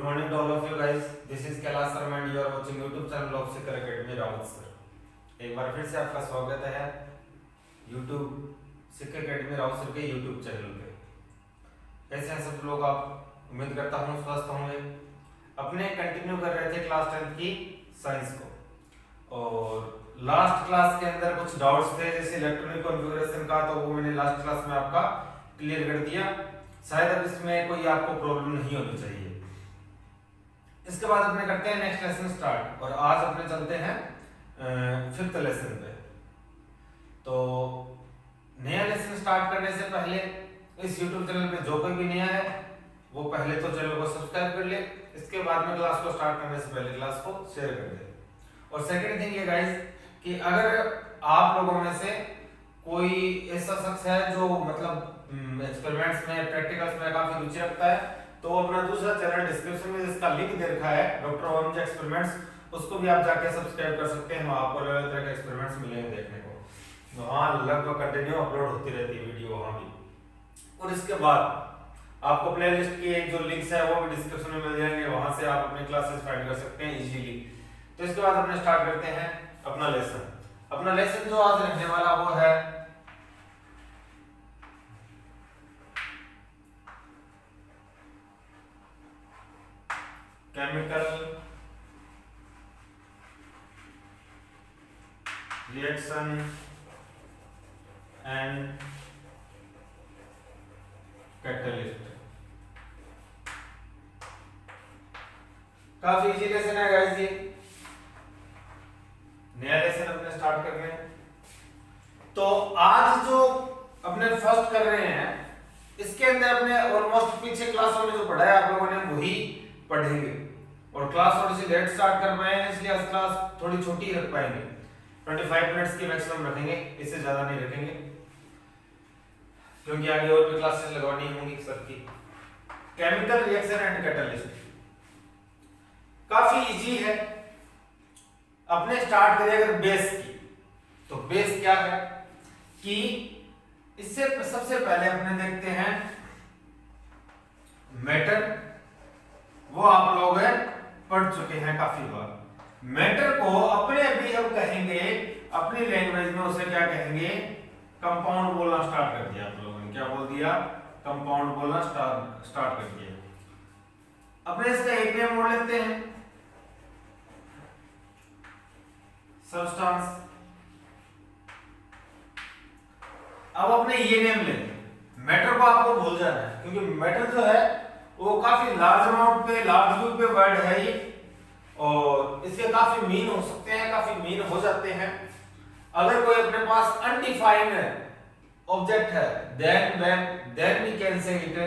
morning to all of you guys. This is Kailash Sharma and you are watching YouTube channel of Sikar Academy Rawat sir. एक बार फिर से आपका स्वागत है YouTube सिक्कर academy Rawat sir के YouTube channel पे। कैसे हैं सब लोग आप? उम्मीद करता हूँ स्वस्थ होंगे। अपने कंटिन्यू कर रहे थे क्लास 10 की साइंस को और लास्ट क्लास के अंदर कुछ डाउट्स थे जैसे इलेक्ट्रॉनिक कॉन्फ़िगरेशन का, तो वो मैंने लास्ट क्लास में आपका क्लियर कर दिया। शायद अब इसमें कोई आपको प्रॉब्लम नहीं होनी चाहिए। इसके बाद अपने करते हैं नेक्स्ट लेसन स्टार्ट और आज अपने चलते हैं 5th लेसन पे। तो नया लेसन स्टार्ट करने से पहले इस YouTube चैनल पे जो कोई भी नया है वो पहले तो चैनल को सब्सक्राइब कर ले, इसके बाद में क्लास को स्टार्ट करने से पहले क्लास को शेयर कर दे। और सेकंड थिंग ये गाइस कि अगर आप लोगों में से कोई ऐसा शख्स है जो मतलब एक्सपेरिमेंट्स में प्रैक्टिकल्स में काफी रुचि रखता है, तो अपना दूसरा चैनल डिस्क्रिप्शन में जिसका लिंक दे रखा है डॉक्टर ओमजी एक्सपेरिमेंट्स, उसको भी आप जाके सब्सक्राइब कर सकते हैं। वहां आपको अलग तरह के एक्सपेरिमेंट्स मिलेंगे देखने को। वहां लगभग कंटिन्यू अपलोड होती रहती है वीडियो वहां भी। और इसके बाद आपको प्लेलिस्ट के जो लिंक्स है वो भी डिस्क्रिप्शन में मिल जाएंगे, वहां से आप अपने क्लासेस फाइंड कर सकते हैं इजीली। तो इसके बाद अपने स्टार्ट करते हैं अपना लेसन। अपना लेसन जो आज रहने वाला वो है केमिकल रिएक्शन एंड कैटलिस्ट। काफी इजी लेसन है गाइस ये। नया लेसन अपने स्टार्ट कर रहे हैं। तो आज जो अपने फर्स्ट कर रहे हैं इसके अंदर अपने ऑलमोस्ट पीछे क्लासों में जो पढ़ाया आप लोगों ने वही पढ़ेंगे। और क्लास थोड़ी सी लेट स्टार्ट कर पाए हैं इसलिए आज क्लास थोड़ी छोटी रख पाएंगे। 25 मिनट्स की मैक्सिमम रखेंगे, इससे ज्यादा नहीं रखेंगे क्योंकि आगे और भी क्लासेस लगवानी होंगी सर की। केमिकल रिएक्शन एंड कैटलिस्ट काफी इजी है। अपने स्टार्ट करें अगर बेस की, तो बेस क्या है कि इससे सबसे पहले अपने देखते हैं मैटर। वो आप लोग पढ़ चुके हैं काफी बार। मैटर को अपने भी हम कहेंगे अपनी लैंग्वेज में, उसे क्या कहेंगे? कंपाउंड बोलना स्टार्ट कर दिया आप लोगों ने। क्या बोल दिया? कंपाउंड बोलना स्टार्ट कर दिया। अपने इसका एक नेम बोल लेते हैं सब्सटेंस। अब अपने ये नेम लेंगे। मैटर को आपको भूल जाना है क्योंकि मैटर जो है वो काफी लार्ज अमाउंट पे, लार्ज ग्रुप पे वर्ड है ये और इसके काफी मीन हो सकते हैं, काफी मीन हो जाते हैं। अगर कोई अपने पास अनडिफाइंड ऑब्जेक्ट है then we can say it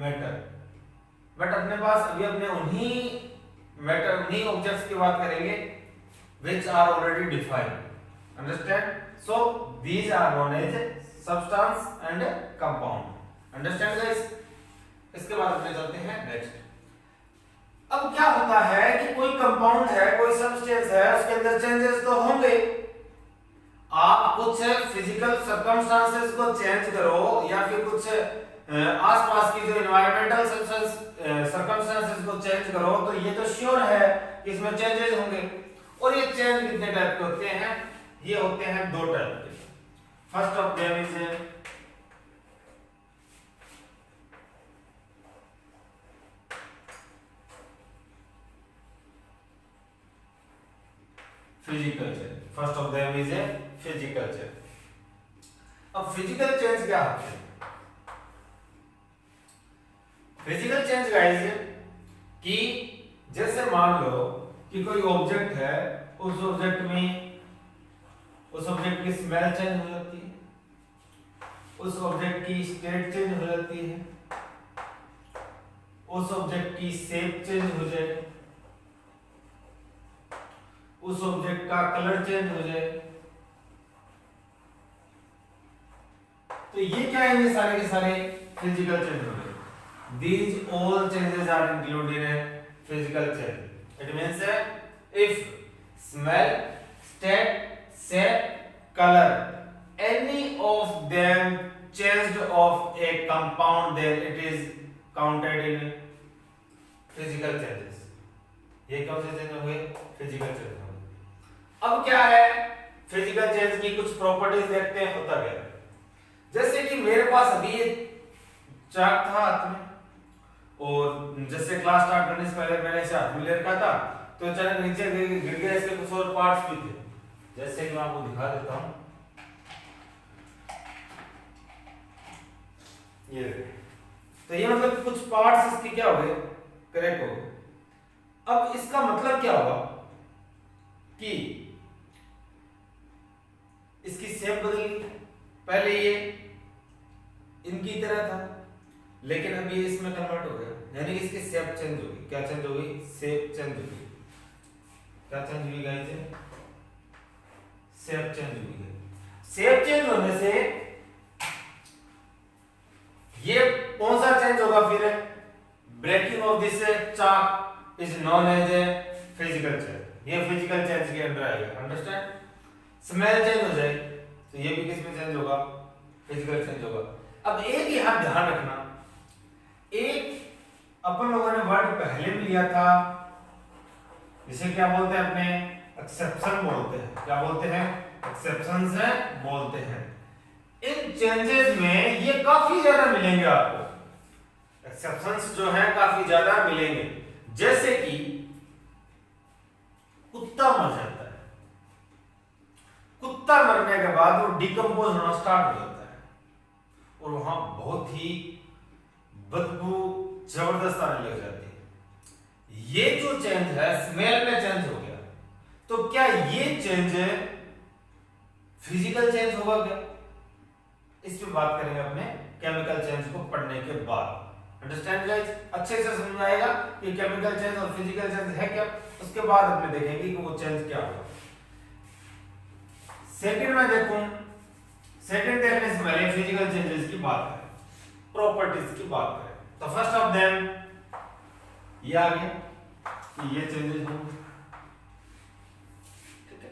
matter. But अपने पास अभी अपने उन्हीं ऑब्जेक्ट्स की बात करेंगे which are already defined. Understand? So these are known as substance and compound. Understand guys? इसके बाद अपने चलते हैं नेक्स्ट। अब क्या होता है कि कोई कंपाउंड है, कोई सब्सटेंस है, उसके अंदर चेंजेस तो होंगे। आप कुछ फिजिकल सर्कमस्टांसेस को चेंज करो या फिर कुछ आसपास की जो एनवायरमेंटल सर्कमस्टांसेस को चेंज करो, तो ये तो श्योर है कि इसमें चेंजेस होंगे। और ये चेंज कितने टाइप के होते हैं? ये होते हैं दो टाइप के। First of them is physical change. First of them is a physical change. अब फिजिकल चेंज क्या होते हैं? फिजिकल चेंज गाइस कि जैसे मान लो कि कोई ऑब्जेक्ट है, उस ऑब्जेक्ट की स्मेल चेंज हो जाती है, उस ऑब्जेक्ट की स्टेट चेंज हो जाती है, उस ऑब्जेक्ट की शेप चेंज हो जाए, उस ऑब्जेक्ट का कलर चेंज हो जाए। तो ये क्या है? ये सारे के सारे फिजिकल चेंज हो गए। These all changes are included in physical change. It means if smell, state, shape, color, any of them changed of a compound, then it is counted in physical changes. ये कौन से change हो गए? Physical change हो गए। अब क्या है, फिजिकल चेंज की कुछ प्रॉपर्टीज देखते हैं होता क्या है। जैसे कि मेरे पास अभी ये चाक था हाथ में, और जैसे क्लास स्टार्ट करने से पहले मैंने इसे हाथ में ले रखा था, तो अचानक नीचे गिर गया, इसके कुछ और पार्ट्स भी थे, जैसे कि मैं आपको दिखा देता हूं। ये तो ये मतलब कुछ पार्ट्स इसके क्या हो गए, क्रैक हो गए। अब इसका मतलब क्या होगा कि इसकी शेप बदल गई। पहले ये इनकी तरह था, लेकिन अब ये इसमें कन्वर्ट हो गया, यानी कि इसकी शेप चेंज हो गई। क्या चेंज हो गई? शेप चेंज हो गई। क्या चेंज हुई गाइस? शेप चेंज हुई है। शेप चेंज होने से ये कौन सा चेंज होगा फिर? Breaking of this chalk is known as a physical change. ये फिजिकल चेंज के अंदर आएगा। अंडरस्टैंड? स्मेल चेंज हो जाए तो ये भी किस में चेंज होगा? फिजिकल चेंज होगा। अब एक यहां ध्यान रखना, एक अपन लोगों ने वर्ड पहले भी लिया था, जिसे क्या बोलते हैं? अपने एक्सेप्शन बोलते हैं। क्या बोलते हैं? एक्सेप्शन से बोलते हैं। इन चेंजेस में ये काफी ज्यादा मिलेंगे आपको। एक्सेप्शंस जो है काफी ज्यादा मिलेंगे। जैसे कि कुत्ता मर जाता है, कुत्ता मरने के बाद वो डिकम्पोज होना स्टार्ट हो जाता है, और वहां बहुत ही बदबू जबरदस्त आने लग जाती है। ये जो चेंज है स्मेल में चेंज हो गया, तो क्या ये चेंज फिजिकल चेंज होगा क्या? इस पे बात करेंगे अपने केमिकल चेंज को पढ़ने के बाद। Understand guys? अच्छे से समझ आएगा कि केमिकल चेंज और फिजिकल चेंज है क्या। उसके बाद अपने देखेंगे कि वो चेंज क्या होगा। सेकंड में देखूं, सेकंड देखने से पहले फिजिकल चेंजेस की बात करें, प्रॉपर्टीज की बात करें। तो फर्स्ट ऑफ देम ये आ गया कि ये चेंजेस होंगे। ठीक है,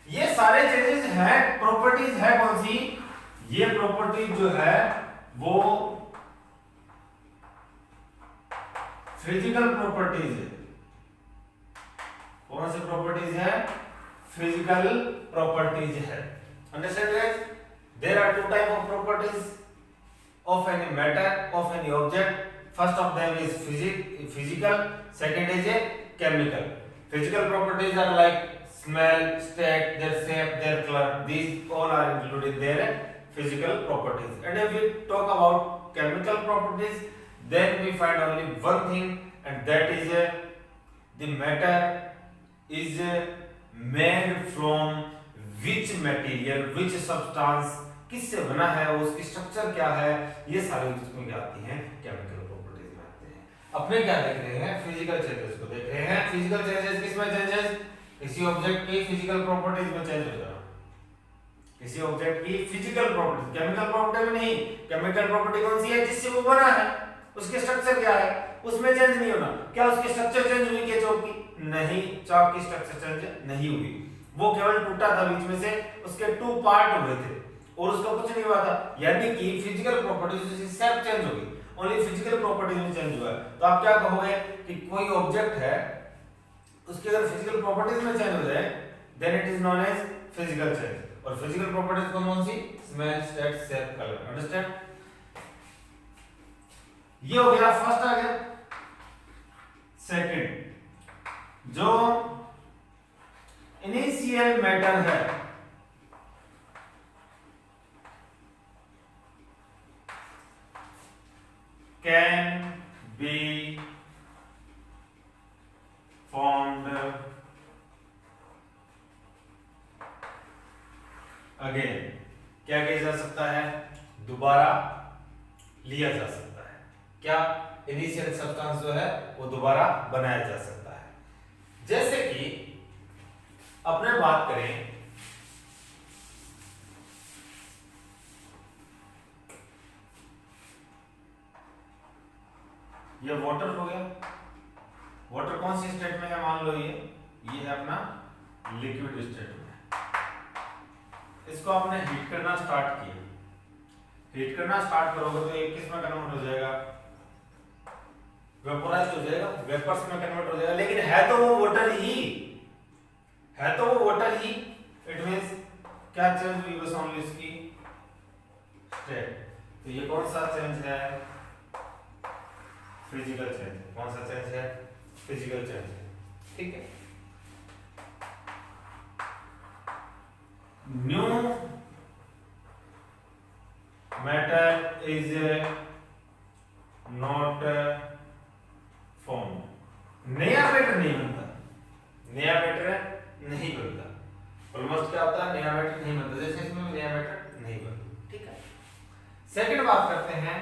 ये सारे चेंजेस हैं, प्रॉपर्टीज है कौन सी? ये प्रॉपर्टी जो है वो फिजिकल प्रॉपर्टीज है। कौन सी प्रॉपर्टीज है? फिजिकल प्रॉपर्टीज है। Understand guys? There are two type of properties of any matter, of any object. First of them is physical, second is a chemical. Physical properties are like smell, state, their shape, their color. These all are included in their physical properties. And if we talk about chemical properties, then we find only one thing, and that is the matter is made from which material, which substance, किससे बना है, उसकी structure क्या है, ये सारी उसमें क्या आती हैं? केमिकल प्रॉपर्टीज में आते हैं। अपने क्या देख रहे हैं? फिजिकल चेंजेस को देख रहे हैं। फिजिकल चेंजेस किसमें? चेंजेस किसी ऑब्जेक्ट की फिजिकल प्रॉपर्टीज में चेंज हो जाना, किसी ऑब्जेक्ट की फिजिकल प्रॉपर्टी, केमिकल प्रॉपर्टी में नहीं। केमिकल प्रॉपर्टी कौन सी है? जिससे वो बना है, उसकी स्ट्रक्चर क्या है, उसमें चेंज नहीं होना। क्या उसकी स्ट्रक्चर चेंज हुई क्या चाक की? नहीं, चाक की स्ट्रक्चर चेंज नहीं हुई, वो केवल टूटा था बीच में से, उसके टू पार्ट हुए थे और उसका कुछ नहीं हुआ था। यानी कि फिजिकल प्रॉपर्टीज से सेल्फ चेंज होगी, ओनली फिजिकल प्रॉपर्टीज में चेंज हुआ है। तो आप क्या कहोगे कि कोई ऑब्जेक्ट है, उसकी अगर फिजिकल प्रॉपर्टीज में चेंज हो जाए, then it is known as physical change. और फिजिकल प्रॉपर्टीज कौन सी? Smell, state, shape, colour. Understand? ये हो गया, फर्स्ट आ गया। सेकंड, जो इनिशियल मैटर है, can be formed again। क्या किया जा सकता है? दोबारा लिया जा सकता है। क्या? इनिशियल सब्सटेंस जो है वो दोबारा बनाया जा सकता है। जैसे कि अपने बात करें, ये वाटर हो गया। वाटर कौन सी स्टेट में है? मान लो ये है अपना लिक्विड स्टेट में। इसको आपने हीट करना स्टार्ट किया, हीट करना स्टार्ट करोगे तो ये किस में कन्वर्ट हो जाएगा? वेपोराइज हो जाएगा, वेपर्स में कन्वर्ट हो जाएगा, लेकिन है तो वो वाटर ही, है तो वो वाटर ही। इट मींस क्या चेंज हुई, बस ओनली इसकी स्टेट। तो ये कौन सा चेंज है, फिजिकल चेंज। कौन सा चेंज है, फिजिकल चेंज है, ठीक है। New matter is not form. नया मैटर नहीं बनता, नया मैटर नहीं बनता। ऑलमोस्ट क्या होता है, नया मैटर नहीं बनता, जैसे इसमें नया मैटर नहीं बनता, ठीक है। सेकंड बात करते हैं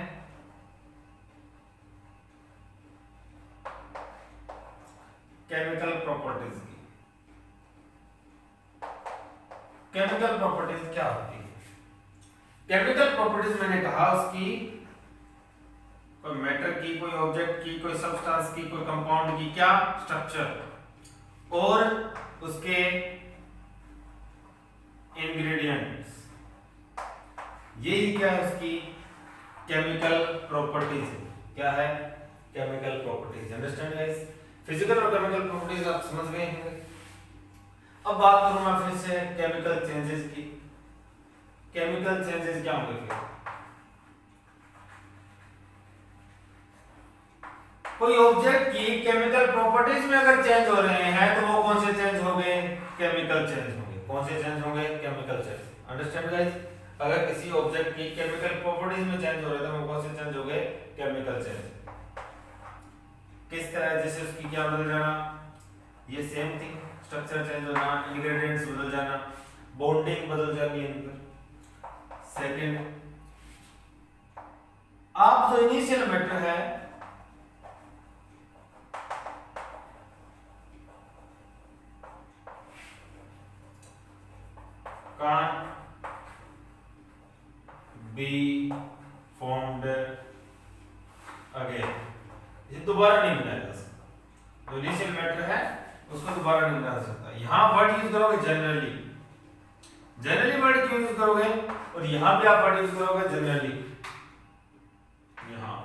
केमिकल प्रॉपर्टीज की। केमिकल प्रॉपर्टीज क्या होती है? केमिकल प्रॉपर्टीज मैंने कहा उसकी कोई मैटर की, कोई ऑब्जेक्ट की, कोई सब्सटेंस की, कोई कंपाउंड की क्या स्ट्रक्चर और उसके इंग्रेडिएंट्स, यही क्या है उसकी केमिकल प्रॉपर्टीज। क्या है, chemical properties. Understand guys, physical और केमिकल प्रॉपर्टीज आप समझ गए होंगे। अब बात करूं मैं फिर से केमिकल चेंजेस की। केमिकल चेंजेस क्या होंगे फिर? कोई ऑब्जेक्ट की केमिकल प्रॉपर्टीज में अगर चेंज हो रहे हैं तो वो कौन से चेंज हो गए, केमिकल चेंज होंगे। कौन से चेंज होंगे, केमिकल चेंज। अंडरस्टैंड गाइस, अगर किसी ऑब्जेक्ट की केमिकल प्रॉपर्टीज में चेंज हो रहे थे वो कौन से चेंज हो गए, केमिकल चेंज। किस तरह, जैसे उसकी क्या बदल जाना, ये सेम थिंग, स्ट्रक्चर चेंज होना, इंग्रेडिएंट्स बदल जाना, बॉन्डिंग बदल जाती है इनपर। सेकंड, आप जो इनिशियल मैटर है can't be formed again, ये दोबारा नहीं बनाया जा सकता। जो इनिशियल मैटर है उसको दोबारा नहीं बनाया जा सकता। यहां वर्ड यूज करोगे जनरली, जनरली वर्ड क्यों यूज करोगे, और यहां भी आप वर्ड यूज करोगे जनरली। यहां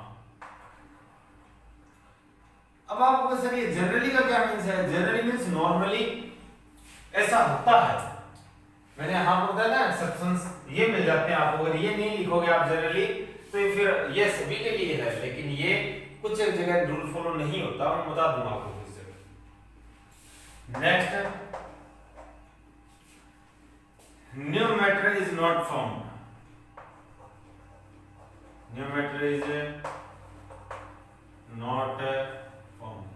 अब आपको सर ये जनरली का क्या मीन्स है? जनरली मीन्स नॉर्मली ऐसा होता है। मैंने यहां पर बताया ना एक्सेप्शंस ये मिल जाते हैं आपको। अगर ये नहीं लिखोगे आप जनरली तो फिर ये सभी के लिए है, लेकिन ये कुछ जगह रूल फॉलो नहीं होता, मैं बता दूंगा आपको किस जगह। Next, new matter is not found. New matter is not found.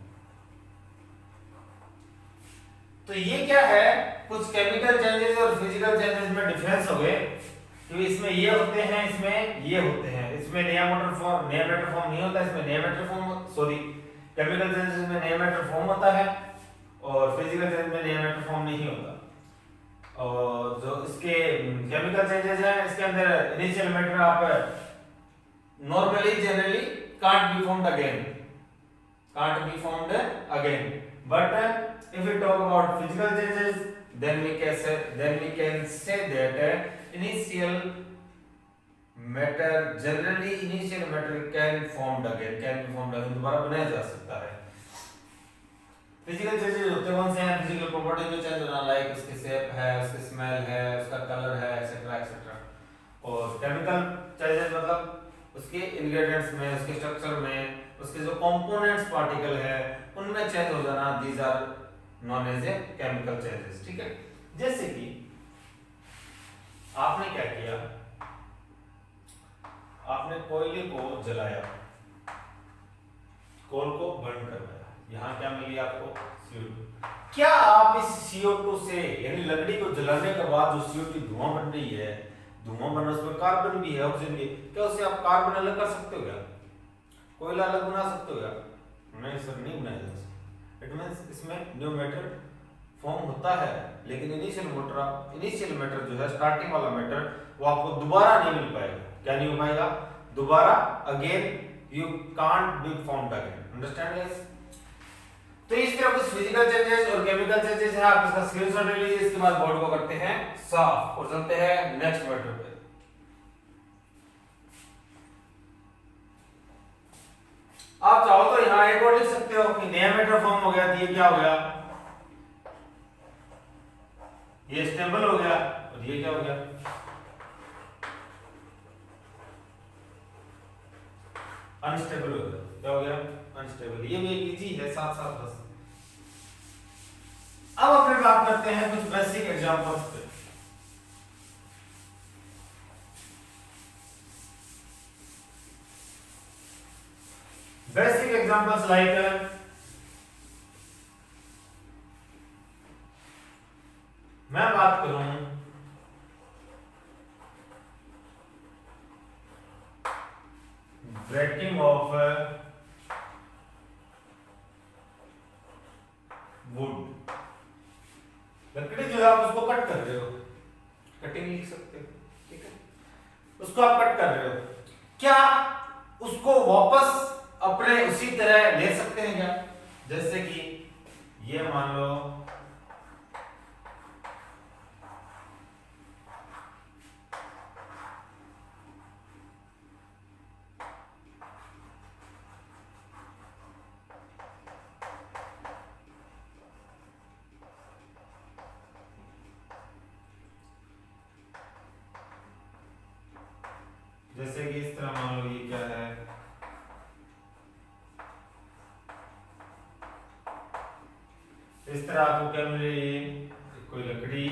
तो ये क्या है, कुछ केमिकल चेंजेस और फिजिकल चेंजेस में डिफरेंस हो गए। तो इसमें ये होते हैं, इसमें ये होते हैं। इसमें नया मैटर फॉर्म नहीं होता, इसमें नया matter form, sorry chemical changes में नया मैटर फॉर्म होता है और फिजिकल चेंजेस में नया मैटर फॉर्म नहीं होता। और जो इसके केमिकल चेंजेस हैं इसके अंदर इनिशियल मैटर आप normally generally can't be formed again, can't be formed again. But if we talk about physical changes, then we can say that initial matter, generally initial matter can be formed again, दोबारा बनाया जा सकता है। Physical changes होते हैं कौन से हैं? फिजिकल प्रॉपर्टी में चेंज होना, लाइक उसकी शेप है, उसकी स्मेल है, उसका कलर है, एक्सेट्रा एक्सेट्रा। और केमिकल चेंजेस मतलब उसके इंग्रेडिएंट्स में, उसके स्ट्रक्चर में, उसके जो कंपोनेंट्स पार्टिकल है उनमें चेंज हो जाना, these are known as a chemical changes. ठीक है, जैसे कि आपने क्या किया, आपने कोयले को जलाया, कोल को बर्न करवाया, यहां क्या मिली आपको? CO2। क्या आप इस CO2 से, यानी लकड़ी को जलाने के बाद जो CO2 धुआं बन रही है, धुआं बनने उसमें कार्बन भी है, ऑक्सीजन भी, क्या उससे आप कार्बन अलग कर सकते हो क्या? कोयला अलग बना सकते हो क्या? नहीं सर, नहीं बनाया जा सकता। इट मींस इसमें न्यू मैटर फॉर्म होता है, लेकिन इनिशियल मैटर जो है, स्टार्टिंग वाला मैटर, वो आपको दोबारा नहीं मिल पाएगा। क्या नहीं हो पाएगा? दोबारा again you can't be formed again. Understand guys? तो इस तरह कुछ फिजिकल चेंजेस और केमिकल चेंजेस है, आप इसका स्क्रीनशॉट ले लीजिए। इसके बाद बोर्ड को करते हैं साफ और चलते हैं नेक्स्ट मैटर पे। आप चाहो तो यहाँ यहाँ एक और लिख सकते हो कि नया मैटर फॉर्म हो गया, तो ये क्या हो गया, ये स्टेबल हो गया, और ये क्या हो गया, अनस्टेबल हो गया। क्या हो गया, अनस्टेबल। ये भी एक इजी है, साथ साथ बस। अब अपने बात करते हैं कुछ बेसिक एग्जांपल्स पे। बेसिक एग्जांपल्स लाइक मैं बात करूं ब्रेकिंग ऑफ वुड, लकड़ी जो है आप उसको कट कर रहे हो, कटिंग लिख सकते हो, ठीक है, उसको आप कट कर रहे हो, क्या उसको वापस अपने उसी तरह ले सकते हैं क्या? जैसे कि ये मान लो जैसे कि इस तरह मान लो, ये क्या है, इस तरह आपको क्या मिल रही है, कोई लकड़ी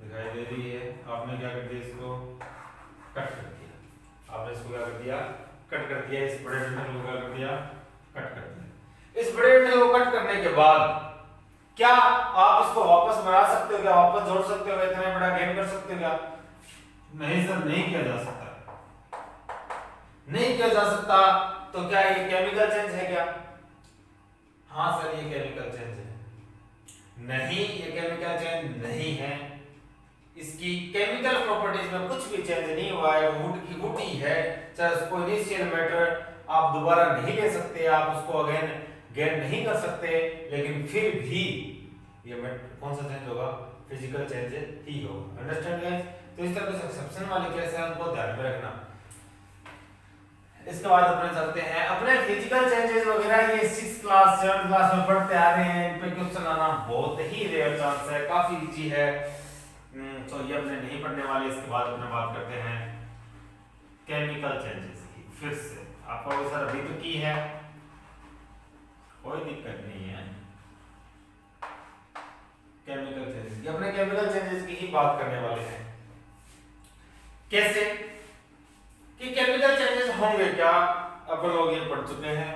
दिखाई दे रही है, आपने क्या कर दिया, इसको कट कर दिया, आपने इसको क्या कर दिया, कट कर दिया, इस बड़े डंडल को क्या कर दिया, कट कर दिया। इस बड़े डंडल को कट करने के बाद क्या आप इसको वापस बना सकते हो क्या, वापस जोड़ सकते हो, इतना बड़ा गेन कर सकते हो क्या? नहीं सर, नहीं किया जा सकता, नहीं किया जा सकता। तो क्या ये केमिकल चेंज है क्या? हाँ सर, ये केमिकल चेंज है। नहीं, ये केमिकल चेंज नहीं है, इसकी केमिकल प्रॉपर्टीज में कुछ भी चेंज नहीं हुआ है, वुड की वुड ही है, चाहे उसको इनिशियल मैटर आप दोबारा नहीं ले सकते, आप उसको अगेन गेन नहीं कर सकते, लेकिन फिर भी ये कौन सा चेंज होगा, फिजिकल चेंज ही होगा। Understand guys? तो इस तरह के एक्सेप्शन वाले केस है, उनको ध्यान में रखना। इसके बाद अपने चलते हैं अपने फिजिकल चेंजेस वगैरह, ये 6th क्लास 7th क्लास में पढ़ते आ रहे हैं, इन पे क्वेश्चन आना बहुत ही रेयर चांस है, काफी इजी है, तो ये अपने नहीं पढ़ने वाले। इसके बाद अपने बात करते हैं केमिकल चेंजेस की। फिर से आपका वो सर अभी तो की है, कोई दिक्कत नहीं है, केमिकल चेंजेस की, अपने केमिकल चेंजेस की ही बात करने वाले हैं। कैसे कि केमिकल चेंजेस होंगे क्या, अपन लोग ये पढ़ चुके हैं।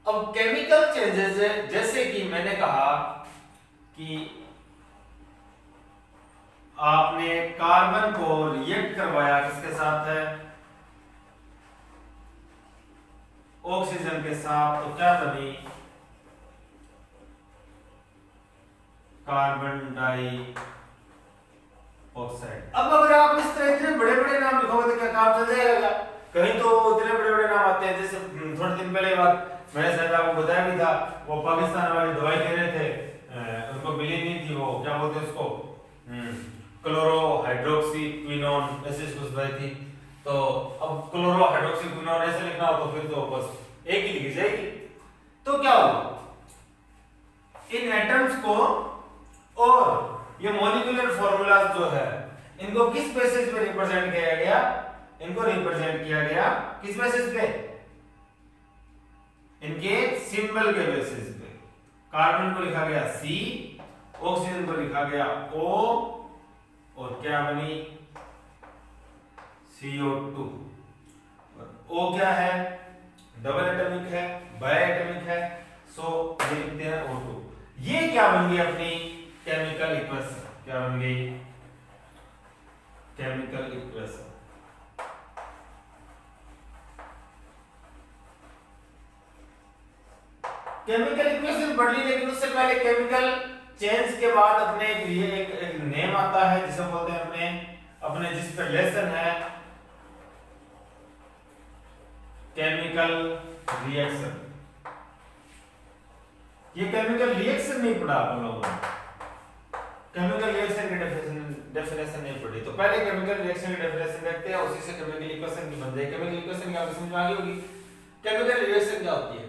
अब केमिकल चेंजेस जैसे कि मैंने कहा कि आपने कार्बन को रिएक्ट करवाया किसके साथ है, ऑक्सीजन के साथ, तो क्या बनी, कार्बन डाई ऑक्साइड। अब अगर आप इस तरह इतने बड़े बड़े नाम लिखोगे तो क्या काम चल जाएगा? कहीं तो इतने बड़े बड़े नाम आते हैं, जैसे थोड़े दिन पहले बात मैंने शायद आपको बताया भी था, वो पाकिस्तान वाली दवाई दे रहे थे, उनको मिली नहीं थी, वो क्या बोलते हैं उसको, क्लोरो हाइड्रोक्सी क्विनोन, ऐसे कुछ दवाई थी। तो अब क्लोरो हाइड्रोक्सी क्विनोन ऐसे लिखना हो तो फिर तो बस एक ही लिखी जाएगी। तो क्या होगा, इन एटम्स को और ये मॉलिक्यूलर फॉर्मूलाज जो है, इनको किस बेसिस पे रिप्रेजेंट किया गया, इनको रिप्रेजेंट किया गया किस बेसिस पे, इनके सिंबल के बेसिस पे। कार्बन को लिखा गया C, ऑक्सीजन को लिखा गया O, और क्या बनी CO2। O क्या है, डबल एटॉमिक है, बाई एटॉमिक है, सो ये लिखते हैं O2। ये क्या बन गई अपनी केमिकल इक्वेशन, क्या बन गई केमिकल इक्वेशन। केमिकल इक्वेशन पढ़ ली, लेकिन उससे पहले केमिकल चेंज के बाद अपने एक नेम आता है जिसे बोलते हैं अपने जिस पे लेसन है केमिकल रिएक्शन। ये केमिकल रिएक्शन नहीं पढ़ा अपन लोगों ने, केमिकल रिएक्शन की डेफिनेशन नहीं पढ़ी। तो पहले केमिकल रिएक्शन की डेफिनेशन देखते हैं, उसी से केमिकल इक्वेशन की बन जाएगी। केमिकल इक्वेशन की आपको समझ में आ गई होगी। केमिकल रिएक्शन क्या होती है?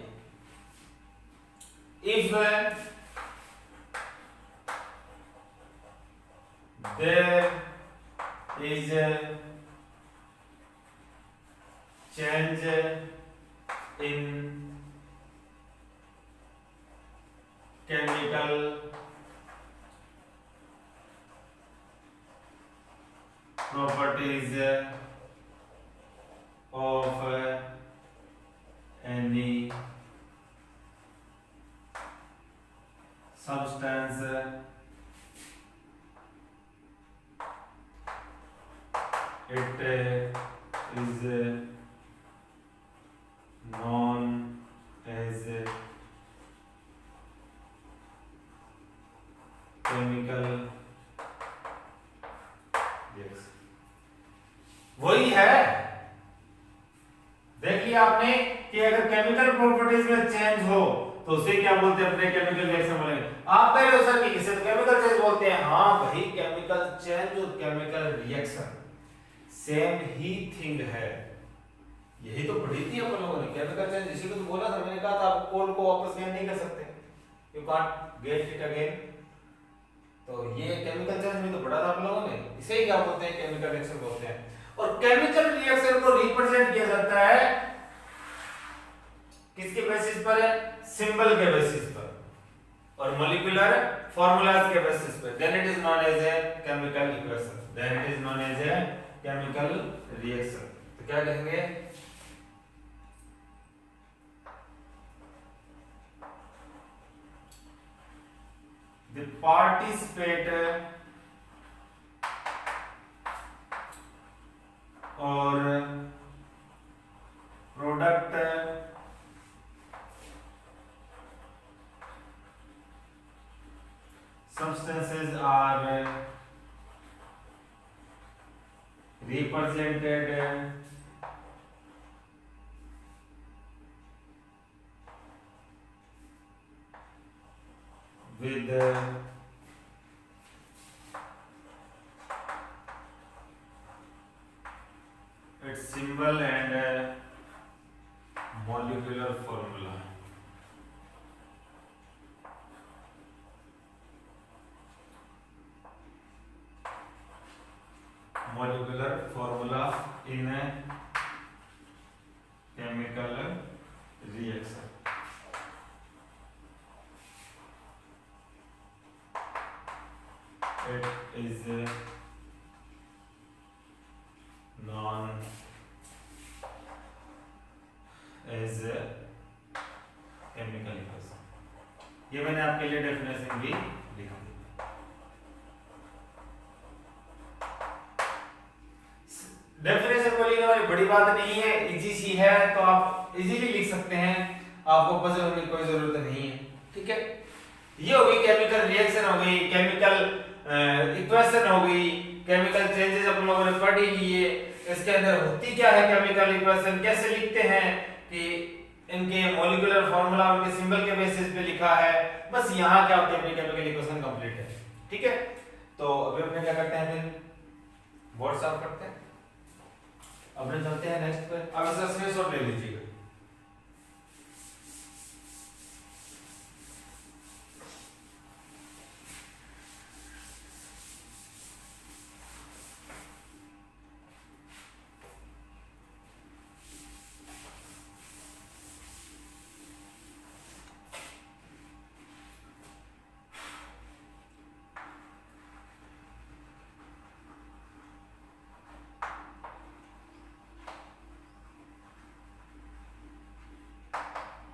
If there is change in chemical properties of any substance, it is known as chemical reaction। वही है, देखिए आपने कि अगर केमिकल प्रॉपर्टीज में चेंज हो तो उसे क्या बोलते हैं? अपने केमिकल रिएक्शन बोलेंगे। आप कह रहे हो सर कि इसे तो केमिकल चेंज बोलते हैं। हाँ भाई, केमिकल चेंज और केमिकल रिएक्शन सेम ही थिंग है। यही तो पढ़ी थी अपन लोगों ने, केमिकल चेंज। इसी को तो बोला था मैंने, कहा था आप कोल को वापस गेन नहीं कर सकते, you can't get it again. तो ये केमिकल चेंज में तो पढ़ा था आप लोगों ने। इसे ही क्या बोलते हैं? केमिकल रिएक्शन बोलते हैं। और केमिकल रिएक्शन को रिप्रेजेंट किया जाता है किसके बेसिस पर? है सिंबल के बेसिस पर और मॉलिक्यूलर फार्मूलाज के बेसिस पर। Then it is known as a chemical equation, then it is known as a chemical reaction. तो क्या कहेंगे? The participate or product substances are represented with its symbol and molecular formula। molecular formula in a chemical reaction। It is known as chemical equation। ये मैंने आपके लिए definition भी लिखा। Definition को लिखना वाली बड़ी बात नहीं है, इजी सी है, तो आप इजीली लिख सकते हैं, आपको पजल होने की कोई जरूरत नहीं है। ठीक है, ये हो गई केमिकल रिएक्शन, हो गई केमिकल इक्वेशन, हो गई केमिकल चेंजेस, अपन लोगों ने पढ़ ही लिए। इसके अंदर होती क्या है केमिकल इक्वेशन, कैसे लिखते हैं कि इनके मॉलिक्यूलर फार्मूला उनके सिंबल के बेसिस पे लिखा है। बस यहाँ क्या होती है, अपनी केमिकल इक्वेशन कंप्लीट है। ठीक है, तो अभी अपने क्या करते हैं, फिर बोर्ड साफ करते हैं, अपने चलते हैं नेक्स्ट पे। अब इसका स्क्रीनशॉट ले लीजिएगा।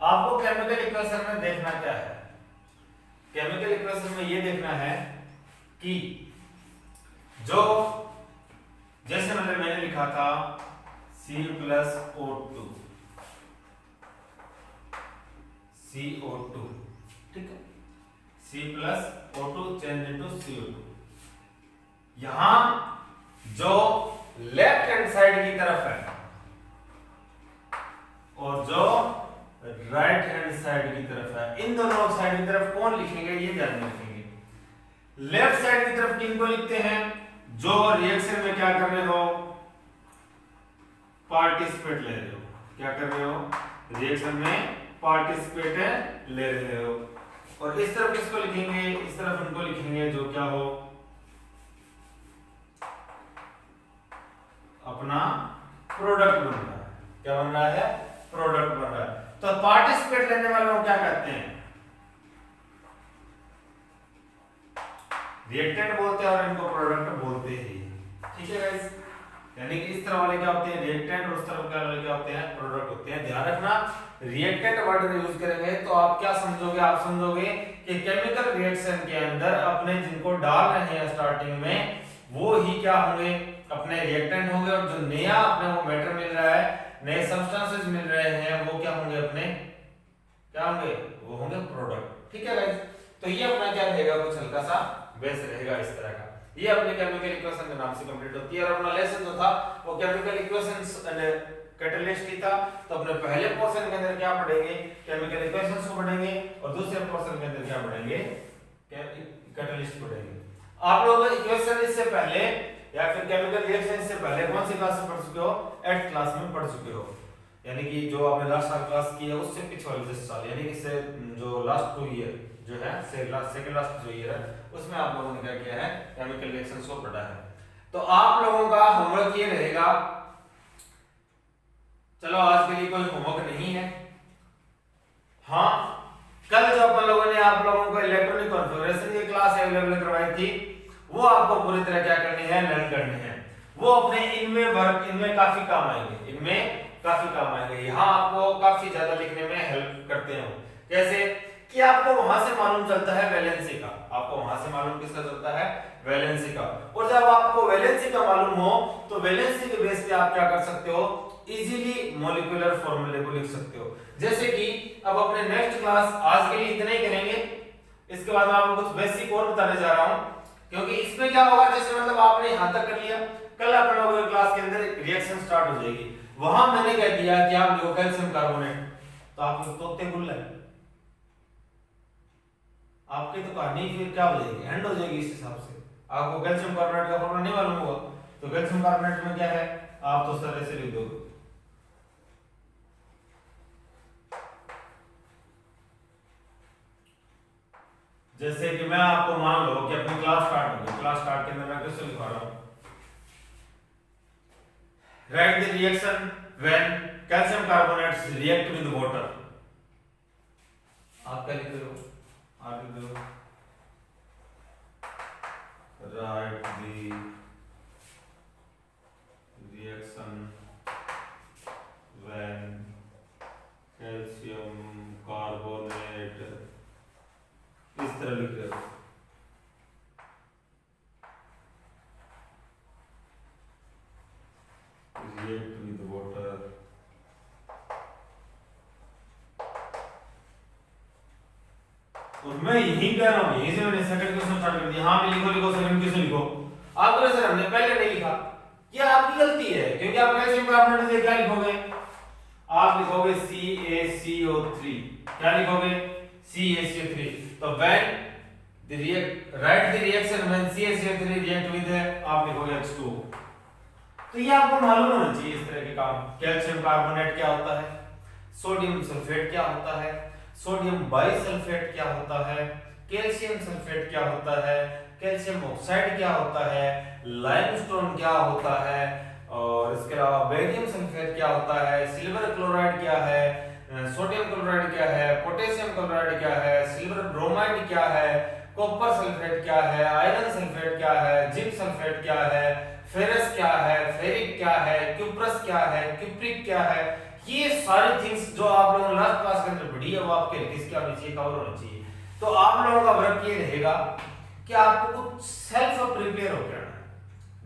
आपको केमिकल इक्वेशन में देखना क्या है? केमिकल इक्वेशन में ये देखना है कि जो जैसे मतलब मैंने लिखा था C+O2, CO2, ठीक है, C+O2 चेंज इनटू CO2। यहां जो लेफ्ट हैंड साइड की तरफ है और जो राइट हैंड साइड की तरफ है, इन दोनों साइड की तरफ कौन लिखेंगे ये ध्यान में रखेंगे। लेफ्ट साइड की तरफ किनको लिखते हैं? जो रिएक्शन में क्या कर रहे हो, पार्टिसिपेट ले रहे हो। क्या कर रहे हो? रिएक्शन में पार्टिसिपेट ले रहे हो। और इस तरफ किसको लिखेंगे, इस तरफ उनको लिखेंगे जो क्या हो, अपना प्रोडक्ट बन रहा है। क्या बन रहा है, प्रोडक्ट बन रहा है। तो पार्टिसिपेट लेने वालों को क्या कहते हैं, रिएक्टेंट बोलते हैं और इनको प्रोडक्ट बोलते हैं। ठीक है गाइस, यानी कि इस तरह वाले क्या होते हैं रिएक्टेंट और उस तरफ वाले क्या होते हैं प्रोडक्ट होते हैं। ध्यान रखना, रिएक्टेंट वर्ड यूज करेंगे तो आप क्या समझोगे, आप समझोगे कि केमिकल रिएक्शन के अंदर अपने जिनको डाल रहे हैं स्टार्टिंग में वो ही क्या होंगे, अपने रिएक्टेंट होंगे, और जो नया अपने वो मैटर मिल रहा है, नए सब्सटेंसेस मिल रहे हैं, वो क्या होंगे, अपने क्या होंगे, वो होंगे प्रोडक्ट। ठीक है गाइस, तो ये अपना क्या रहेगा, कुछ हल्का सा बेस रहेगा इस तरह का। ये अपने केमिकल इक्वेशन के नाम से कंप्लीट होती है। और अपना लेसन जो था वो केमिकल इक्वेशंस एंड कैटलिस्ट ही था। तो अपने पहले पोर्शन के अंदर क्या पढ़ेंगे, केमिकल इक्वेशंस को पढ़ेंगे, और दूसरे पोर्शन के अंदर क्या पढ़ेंगे, कैटलिस्ट पढ़ेंगे। आप लोग इक्वेशन इससे पहले या फिर केमिकल रिएक्शन से पहले कौन सी क्लास में पढ़ चुके हो, 8th क्लास में पढ़ चुके हो। यानी कि जो आपने लास्ट साल क्लास की है उससे पिछले वाले साल, यानी कि से जो लास्ट 2 ईयर जो है, सेकंड लास्ट जो ईयर है, उसमें आप लोगों ने क्या किया है, केमिकल रिएक्शंस को पढ़ा है। तो आप लोगों का होमवर्क ये रहेगा, चलो आज के लिए कोई होमवर्क नहीं है। हाँ, कल जो अपन लोगों ने आप लोगों को इलेक्ट्रॉनिक कॉन्फ़िगरेशन की क्लास अवेलेबल करवाई थी, वो आपको पूरी तरह क्या करनी है, लर्न करनी है। वो अपने इनमें वर्क, इनमें काफी काम आएंगे, इनमें काफी काम आएंगे। यहाँ आपको काफी ज्यादा लिखने में हेल्प करते हैं। कैसे कि आपको वहां से मालूम चलता है वैलेंसी का, आपको वहां से मालूम किसका चलता है, वैलेंसी का। और जब आपको वैलेंसी का मालूम हो तो वैलेंसी के बेस पे आप क्या कर सकते हो, इजीली मॉलिक्यूलर फॉर्मूले को लिख सकते हो। जैसे कि अब अपने नेक्स्ट क्लास आज के लिए इतना ही करेंगे, इसके बाद मैं आपको कुछ बेसिक और बताने जा रहा हूं, क्योंकि इसमें क्या होगा, जैसे मतलब आपने यहां तक कर लिया, कल अपन लोगों की क्लास के अंदर रिएक्शन स्टार्ट हो जाएगी। वहां मैंने कह दिया कि आप लिखो कैल्शियम कार्बोनेट, तो आप तोते गुल्ला आपकी तो कहानी फिर क्या हो जाएगी, एंड हो जाएगी। इस हिसाब से आपको कैल्शियम कार्बोनेट का फॉर्मूला नहीं मालूम होगा, तो कैल्शियम कार्बोनेट में क्या है, आप तो उस तरह से लिख दोगे। जैसे कि मैं आपको मान लो कि अपनी क्लास स्टार्ट होगी, क्लास स्टार्ट के अंदर मैं कैसे लिखवा रहा हूं, right the reaction when calcium carbonates react with water. आप क्या लिख रहे हो, आप लिख रहे हो right the reaction when calcium carbonate, इस तरह लिख रहे हो। React with water, और मैं यही कह रहा हूं, यहीं से मैंने सेकंड क्वेश्चन स्टार्ट कर दिया। हाँ भी लिखो, लिखो सेकंड क्वेश्चन लिखो। आप बोले सर हमने पहले नहीं लिखा, ये आपकी गलती है, क्योंकि आप कैल्शियम कार्बोनेट से क्या लिखोगे, आप लिखोगे CaCO3। क्या लिखोगे, CaCO3। तो when write the reaction when CaCO3 react with, आप लिखोगे H2O। तो ये आपको मालूम होना चाहिए इस तरह के काम। कैल्शियम कार्बोनेट क्या होता है, सोडियम सल्फेट क्या होता है, सोडियम बाइसल्फेट क्या होता है, कैल्शियम सल्फेट क्या होता है, कैल्शियम ऑक्साइड क्या होता है, लाइमस्टोन क्या होता है, और इसके अलावा बेरियम सल्फेट क्या होता है, सिल्वर क्लोराइड क्या है, सोडियम क्लोराइड क्या है, पोटेशियम क्लोराइड क्या है, सिल्वर ब्रोमाइड क्या है, कॉपर सल्फेट क्या है, आयरन सल्फेट क्या है, जिंक सल्फेट क्या है, फेरस क्या है, फेरिक क्या है, क्यूप्रस क्या है, क्यूप्रिक क्या है। ये सारी थिंग्स जो आप लोगों ने लास्ट क्लास के अंदर पढ़ी है वो आपके लिस्ट क्या होनी चाहिए, कवर होनी चाहिए। तो आप लोगों का वर्क ये रहेगा कि आपको कुछ सेल्फ प्रिपेयर होकर आना है,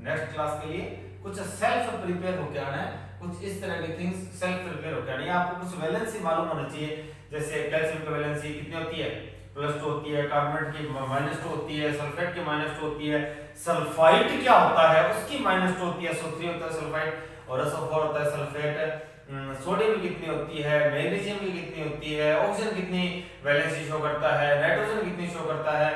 नेक्स्ट क्लास के लिए कुछ सेल्फ प्रिपेयर होकर आना है, कुछ इस तरह की थिंग्स सेल्फ प्रिपेयर होकर आनी है। आपको कुछ वैलेंसी मालूम होना चाहिए, जैसे कैल्शियम की वैलेंसी कितनी होती है, +2 होती है, कार्बोनेट की -2 होती है, सल्फेट की -2 होती है, सल्फाइड क्या होता है उसकी -2 होती है, SO3 होता है सल्फाइड, और SO4 होता है सल्फेट। सोडियम की कितनी होती है, मैग्नीशियम की कितनी होती है, ऑक्सीजन कितनी वैलेंसी शो करता है, नाइट्रोजन कितनी शो करता है।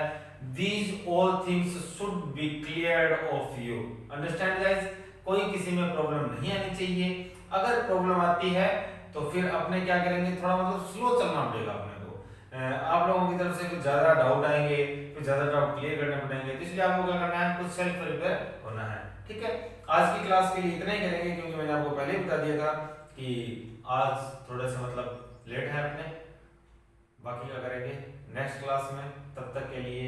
These all things should be cleared of you. Understand guys? कोई किसी में प्रॉब्लम नहीं आनी चाहिए। अगर प्रॉब्लम आती है तो फिर अपने क्या करेंगे, थोड़ा मतलब स्लो चलना पड़ेगा अपने को। आप लोगों की तरफ से कुछ ज्यादा डाउट आएंगे, कुछ ज्यादा डाउट क्लियर करने पड़ेंगे, तो इसलिए आपको क्या करना है, कुछ सेल्फ प्रिपेयर होना है। ठीक है, आज की क्लास के लिए इतना ही करेंगे, क्योंकि मैंने आपको पहले ही बता दिया था कि आज थोड़ा सा मतलब लेट है अपने, बाकी का करेंगे नेक्स्ट क्लास में। तब तक के लिए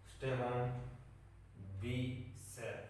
स्टे होम, बी सेफ।